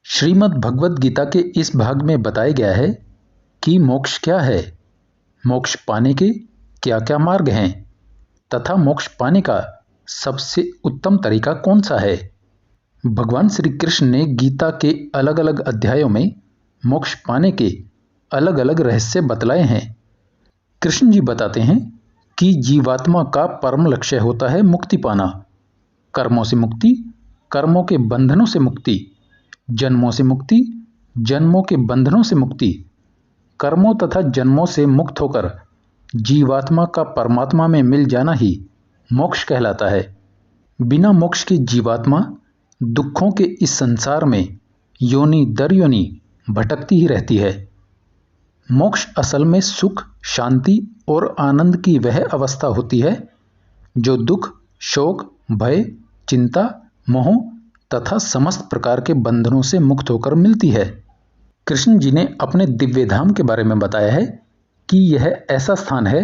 श्रीमद् भगवद गीता के इस भाग में बताया गया है कि मोक्ष क्या है, मोक्ष पाने के क्या क्या मार्ग हैं तथा मोक्ष पाने का सबसे उत्तम तरीका कौन सा है। भगवान श्री कृष्ण ने गीता के अलग अलग अध्यायों में मोक्ष पाने के अलग अलग रहस्य बतलाए हैं। कृष्ण जी बताते हैं कि जीवात्मा का परम लक्ष्य होता है मुक्ति पाना, कर्मों से मुक्ति, कर्मों के बंधनों से मुक्ति, जन्मों से मुक्ति, जन्मों के बंधनों से मुक्ति। कर्मों तथा जन्मों से मुक्त होकर जीवात्मा का परमात्मा में मिल जाना ही मोक्ष कहलाता है। बिना मोक्ष के जीवात्मा दुखों के इस संसार में योनि दर योनि भटकती ही रहती है। मोक्ष असल में सुख, शांति और आनंद की वह अवस्था होती है जो दुख, शोक, भय, चिंता, मोह तथा समस्त प्रकार के बंधनों से मुक्त होकर मिलती है। कृष्ण जी ने अपने दिव्य धाम के बारे में बताया है कि यह ऐसा स्थान है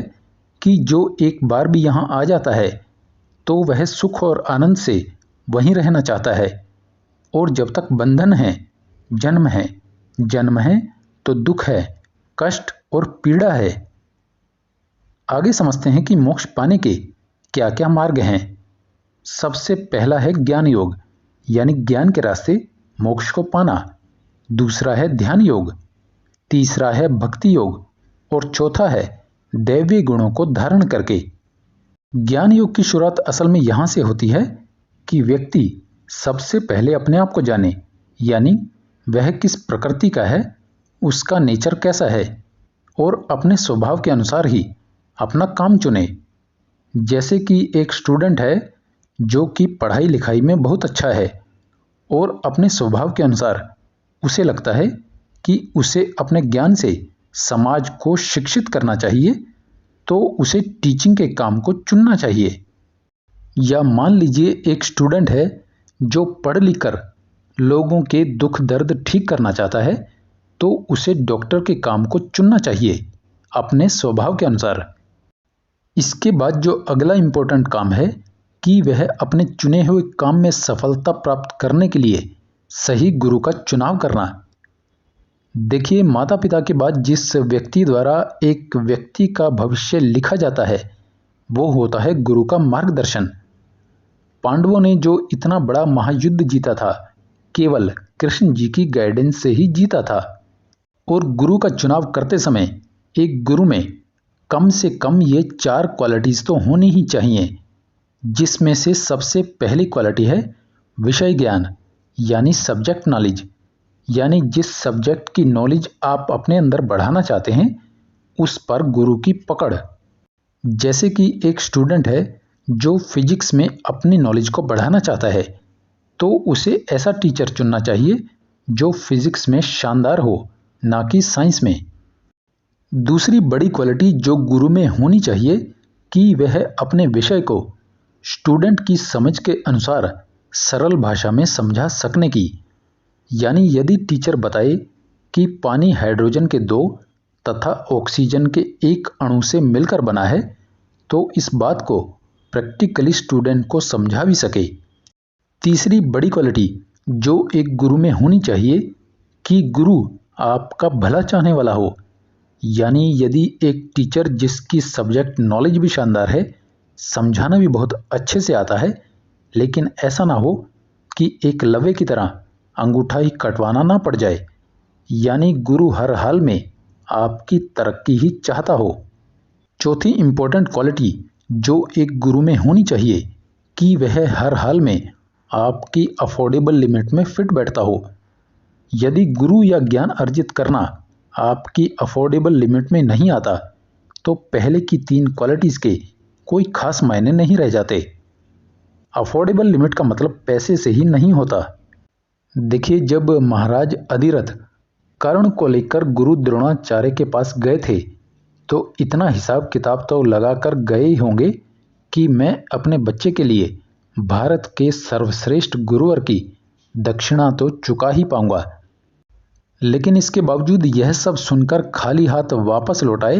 कि जो एक बार भी यहाँ आ जाता है तो वह सुख और आनंद से वहीं रहना चाहता है, और जब तक बंधन है, जन्म है तो दुख है, कष्ट और पीड़ा है। आगे समझते हैं कि मोक्ष पाने के क्या क्या मार्ग हैं। सबसे पहला है ज्ञान योग, यानी ज्ञान के रास्ते मोक्ष को पाना। दूसरा है ध्यान योग, तीसरा है भक्ति योग और चौथा है दैवी गुणों को धारण करके। ज्ञान योग की शुरुआत असल में यहाँ से होती है कि व्यक्ति सबसे पहले अपने आप को जाने, यानी वह किस प्रकृति का है, उसका नेचर कैसा है, और अपने स्वभाव के अनुसार ही अपना काम चुने। जैसे कि एक स्टूडेंट है जो कि पढ़ाई लिखाई में बहुत अच्छा है और अपने स्वभाव के अनुसार उसे लगता है कि उसे अपने ज्ञान से समाज को शिक्षित करना चाहिए, तो उसे टीचिंग के काम को चुनना चाहिए। या मान लीजिए एक स्टूडेंट है जो पढ़ लिख कर लोगों के दुख दर्द ठीक करना चाहता है, तो उसे डॉक्टर के काम को चुनना चाहिए अपने स्वभाव के अनुसार। इसके बाद जो अगला इम्पोर्टेंट काम है कि वह अपने चुने हुए काम में सफलता प्राप्त करने के लिए सही गुरु का चुनाव करना। देखिए, माता पिता के बाद जिस व्यक्ति द्वारा एक व्यक्ति का भविष्य लिखा जाता है वो होता है गुरु का मार्गदर्शन। पांडवों ने जो इतना बड़ा महायुद्ध जीता था केवल कृष्ण जी की गाइडेंस से ही जीता था। और गुरु का चुनाव करते समय एक गुरु में कम से कम ये 4 क्वालिटीज़ तो होनी ही चाहिए, जिसमें से सबसे पहली क्वालिटी है विषय ज्ञान, यानी सब्जेक्ट नॉलेज, यानी जिस सब्जेक्ट की नॉलेज आप अपने अंदर बढ़ाना चाहते हैं उस पर गुरु की पकड़। जैसे कि एक स्टूडेंट है जो फिजिक्स में अपनी नॉलेज को बढ़ाना चाहता है, तो उसे ऐसा टीचर चुनना चाहिए जो फिजिक्स में शानदार हो, ना कि साइंस में। दूसरी बड़ी क्वालिटी जो गुरु में होनी चाहिए कि वह अपने विषय को स्टूडेंट की समझ के अनुसार सरल भाषा में समझा सकने की। यानी यदि टीचर बताए कि पानी हाइड्रोजन के 2 तथा ऑक्सीजन के 1 अणु से मिलकर बना है, तो इस बात को प्रैक्टिकली स्टूडेंट को समझा भी सके। तीसरी बड़ी क्वालिटी जो एक गुरु में होनी चाहिए कि गुरु आपका भला चाहने वाला हो। यानी यदि एक टीचर जिसकी सब्जेक्ट नॉलेज भी शानदार है, समझाना भी बहुत अच्छे से आता है, लेकिन ऐसा ना हो कि एक लवे की तरह अंगूठा ही कटवाना ना पड़ जाए, यानी गुरु हर हाल में आपकी तरक्की ही चाहता हो। चौथी इंपॉर्टेंट क्वालिटी जो एक गुरु में होनी चाहिए कि वह हर हाल में आपकी अफोर्डेबल लिमिट में फिट बैठता हो। यदि गुरु या ज्ञान अर्जित करना आपकी अफोर्डेबल लिमिट में नहीं आता, तो पहले की 3 क्वालिटीज़ के कोई खास मायने नहीं रह जाते। अफोर्डेबल लिमिट का मतलब पैसे से ही नहीं होता। देखिए, जब महाराज अधिरथ कर्ण को लेकर गुरु द्रोणाचार्य के पास गए थे, तो इतना हिसाब किताब तो लगाकर गए ही होंगे कि मैं अपने बच्चे के लिए भारत के सर्वश्रेष्ठ गुरुवर की दक्षिणा तो चुका ही पाऊंगा। लेकिन इसके बावजूद यह सब सुनकर खाली हाथ वापस लौट आए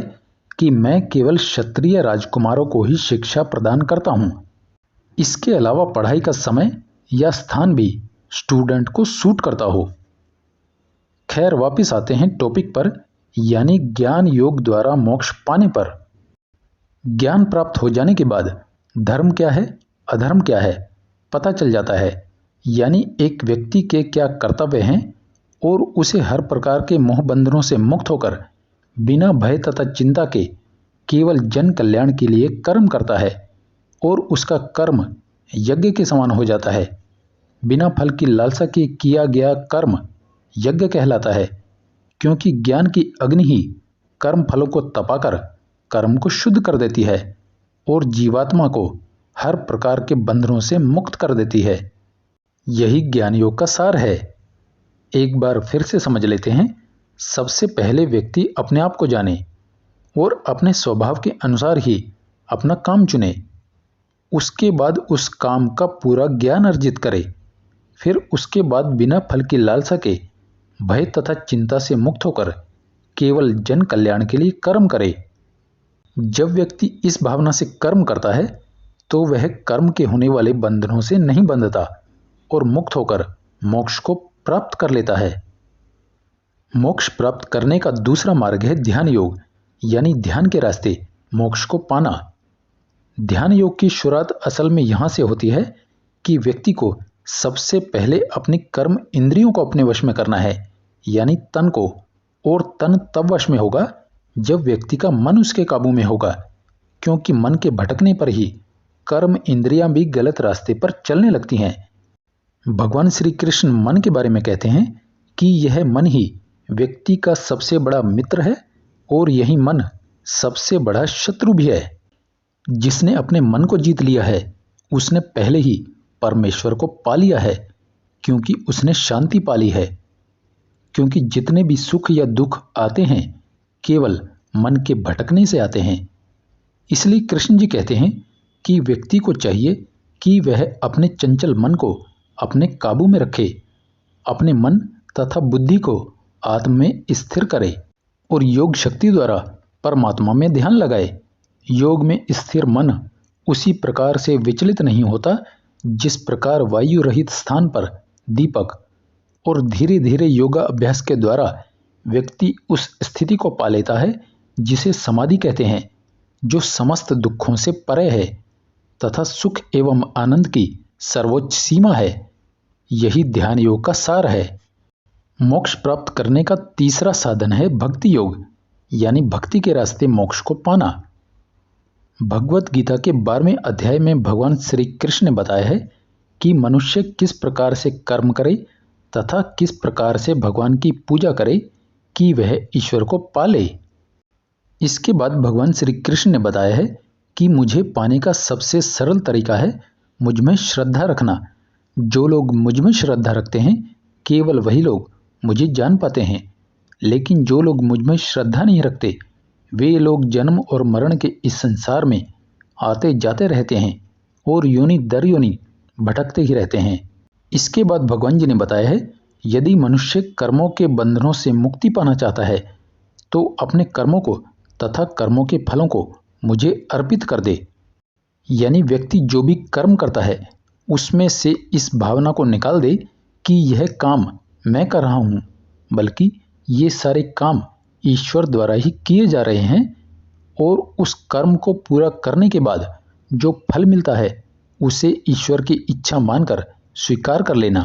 कि मैं केवल क्षत्रिय राजकुमारों को ही शिक्षा प्रदान करता हूँ। इसके अलावा पढ़ाई का समय या स्थान भी स्टूडेंट को सूट करता हो। खैर वापस आते हैं टॉपिक पर, यानी ज्ञान योग द्वारा मोक्ष पाने पर। ज्ञान प्राप्त हो जाने के बाद धर्म क्या है, अधर्म क्या है पता चल जाता है, यानी एक व्यक्ति के क्या कर्तव्य हैं और उसे हर प्रकार के मोह बंधनों से मुक्त होकर बिना भय तथा चिंता के केवल जन कल्याण के लिए कर्म करता है और उसका कर्म यज्ञ के समान हो जाता है। बिना फल की लालसा के किया गया कर्म यज्ञ कहलाता है, क्योंकि ज्ञान की अग्नि ही कर्म फलों को तपाकर कर्म को शुद्ध कर देती है और जीवात्मा को हर प्रकार के बंधनों से मुक्त कर देती है। यही ज्ञान योग का सार है। एक बार फिर से समझ लेते हैं। सबसे पहले व्यक्ति अपने आप को जाने और अपने स्वभाव के अनुसार ही अपना काम चुने। उसके बाद उस काम का पूरा ज्ञान अर्जित करे। फिर उसके बाद बिना फल की लालसा के भय तथा चिंता से मुक्त होकर केवल जन कल्याण के लिए कर्म करे। जब व्यक्ति इस भावना से कर्म करता है तो वह कर्म के होने वाले बंधनों से नहीं बंधता और मुक्त होकर मोक्ष को प्राप्त कर लेता है। मोक्ष प्राप्त करने का दूसरा मार्ग है ध्यान योग, यानी ध्यान के रास्ते मोक्ष को पाना। ध्यान योग की शुरुआत असल में यहाँ से होती है कि व्यक्ति को सबसे पहले अपनी कर्म इंद्रियों को अपने वश में करना है, यानी तन को। और तन तब वश में होगा जब व्यक्ति का मन उसके काबू में होगा, क्योंकि मन के भटकने पर ही कर्म इंद्रियां भी गलत रास्ते पर चलने लगती हैं। भगवान श्री कृष्ण मन के बारे में कहते हैं कि यह मन ही व्यक्ति का सबसे बड़ा मित्र है और यही मन सबसे बड़ा शत्रु भी है। जिसने अपने मन को जीत लिया है उसने पहले ही परमेश्वर को पा लिया है, क्योंकि उसने शांति पा ली है। क्योंकि जितने भी सुख या दुख आते हैं केवल मन के भटकने से आते हैं। इसलिए कृष्ण जी कहते हैं कि व्यक्ति को चाहिए कि वह अपने चंचल मन को अपने काबू में रखे, अपने मन तथा बुद्धि को आत्म में स्थिर करे और योग शक्ति द्वारा परमात्मा में ध्यान लगाए। योग में स्थिर मन उसी प्रकार से विचलित नहीं होता जिस प्रकार वायु रहित स्थान पर दीपक, और धीरे धीरे योगा अभ्यास के द्वारा व्यक्ति उस स्थिति को पा लेता है जिसे समाधि कहते हैं, जो समस्त दुखों से परे है तथा सुख एवं आनंद की सर्वोच्च सीमा है। यही ध्यान योग का सार है। मोक्ष प्राप्त करने का तीसरा साधन है भक्ति योग, यानी भक्ति के रास्ते मोक्ष को पाना। भगवत गीता के 12वें अध्याय में भगवान श्री कृष्ण ने बताया है कि मनुष्य किस प्रकार से कर्म करे तथा किस प्रकार से भगवान की पूजा करे कि वह ईश्वर को पाले। इसके बाद भगवान श्री कृष्ण ने बताया है कि मुझे पाने का सबसे सरल तरीका है मुझ में श्रद्धा रखना। जो लोग मुझ में श्रद्धा रखते हैं केवल वही लोग मुझे जान पाते हैं, लेकिन जो लोग मुझ में श्रद्धा नहीं रखते वे लोग जन्म और मरण के इस संसार में आते जाते रहते हैं और योनि दर योनि भटकते ही रहते हैं। इसके बाद भगवान जी ने बताया है यदि मनुष्य कर्मों के बंधनों से मुक्ति पाना चाहता है तो अपने कर्मों को तथा कर्मों के फलों को मुझे अर्पित कर दे। यानी व्यक्ति जो भी कर्म करता है उसमें से इस भावना को निकाल दे कि यह काम मैं कर रहा हूँ, बल्कि ये सारे काम ईश्वर द्वारा ही किए जा रहे हैं, और उस कर्म को पूरा करने के बाद जो फल मिलता है उसे ईश्वर की इच्छा मानकर स्वीकार कर लेना।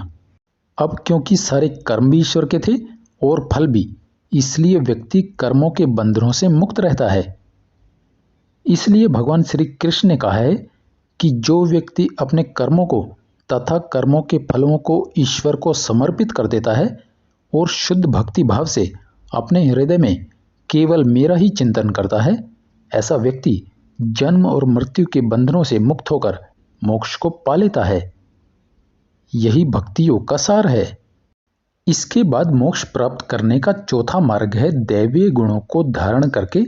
अब क्योंकि सारे कर्म भी ईश्वर के थे और फल भी, इसलिए व्यक्ति कर्मों के बंधनों से मुक्त रहता है। इसलिए भगवान श्री कृष्ण ने कहा है कि जो व्यक्ति अपने कर्मों को तथा कर्मों के फलों को ईश्वर को समर्पित कर देता है और शुद्ध भक्ति भाव से अपने हृदय में केवल मेरा ही चिंतन करता है, ऐसा व्यक्ति जन्म और मृत्यु के बंधनों से मुक्त होकर मोक्ष को पा लेता है। यही भक्ति योग का सार है। इसके बाद मोक्ष प्राप्त करने का चौथा मार्ग है दैवीय गुणों को धारण करके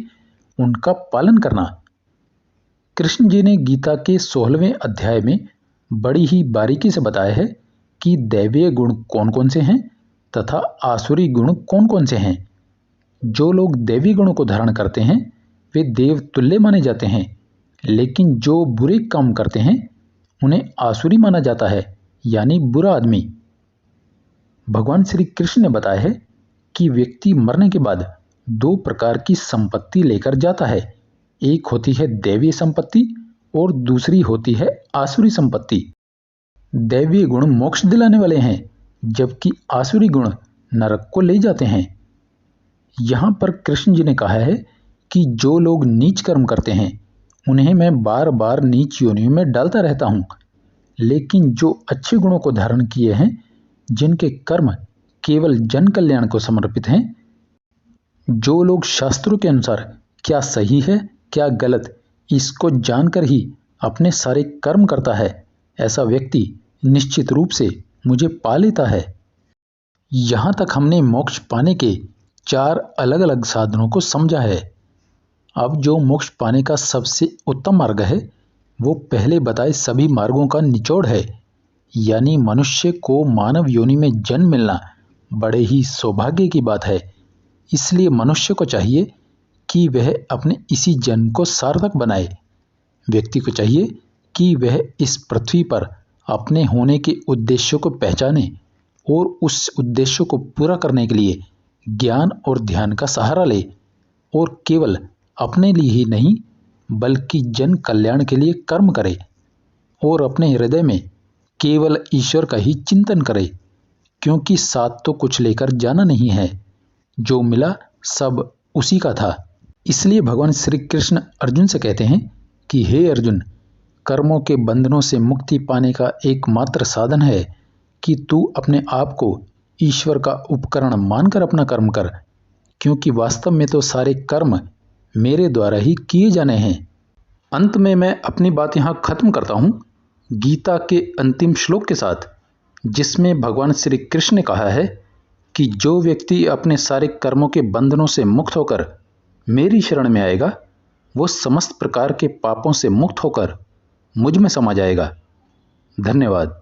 उनका पालन करना। कृष्ण जी ने गीता के 16वें अध्याय में बड़ी ही बारीकी से बताया है कि दैवीय गुण कौन कौन से हैं तथा आसुरी गुण कौन कौन से हैं। जो लोग दैवी गुणों को धारण करते हैं वे देव तुल्य माने जाते हैं, लेकिन जो बुरे काम करते हैं उन्हें आसुरी माना जाता है, यानी बुरा आदमी। भगवान श्री कृष्ण ने बताया है कि व्यक्ति मरने के बाद दो प्रकार की संपत्ति लेकर जाता है। एक होती है दैवीय संपत्ति और दूसरी होती है आसुरी संपत्ति। दैवीय गुण मोक्ष दिलाने वाले हैं, जबकि आसुरी गुण नरक को ले जाते हैं। यहाँ पर कृष्ण जी ने कहा है कि जो लोग नीच कर्म करते हैं उन्हें मैं बार बार नीच योनियों में डालता रहता हूँ, लेकिन जो अच्छे गुणों को धारण किए हैं, जिनके कर्म केवल जन कल्याण को समर्पित हैं, जो लोग शास्त्रों के अनुसार क्या सही है क्या गलत इसको जानकर ही अपने सारे कर्म करता है, ऐसा व्यक्ति निश्चित रूप से मुझे पा लेता है। यहाँ तक हमने मोक्ष पाने के 4 अलग अलग साधनों को समझा है। अब जो मोक्ष पाने का सबसे उत्तम मार्ग है वो पहले बताए सभी मार्गों का निचोड़ है, यानी मनुष्य को मानव योनि में जन्म मिलना बड़े ही सौभाग्य की बात है। इसलिए मनुष्य को चाहिए कि वह अपने इसी जन्म को सार्थक बनाए। व्यक्ति को चाहिए कि वह इस पृथ्वी पर अपने होने के उद्देश्यों को पहचाने और उस उद्देश्य को पूरा करने के लिए ज्ञान और ध्यान का सहारा ले, और केवल अपने लिए ही नहीं बल्कि जन कल्याण के लिए कर्म करे और अपने हृदय में केवल ईश्वर का ही चिंतन करे, क्योंकि साथ तो कुछ लेकर जाना नहीं है, जो मिला सब उसी का था। इसलिए भगवान श्री कृष्ण अर्जुन से कहते हैं कि हे अर्जुन, कर्मों के बंधनों से मुक्ति पाने का एकमात्र साधन है कि तू अपने आप को ईश्वर का उपकरण मानकर अपना कर्म कर, क्योंकि वास्तव में तो सारे कर्म मेरे द्वारा ही किए जाने हैं। अंत में मैं अपनी बात यहाँ खत्म करता हूँ गीता के अंतिम श्लोक के साथ, जिसमें भगवान श्री कृष्ण ने कहा है कि जो व्यक्ति अपने सारे कर्मों के बंधनों से मुक्त होकर मेरी शरण में आएगा, वो समस्त प्रकार के पापों से मुक्त होकर मुझ में समा जाएगा। धन्यवाद।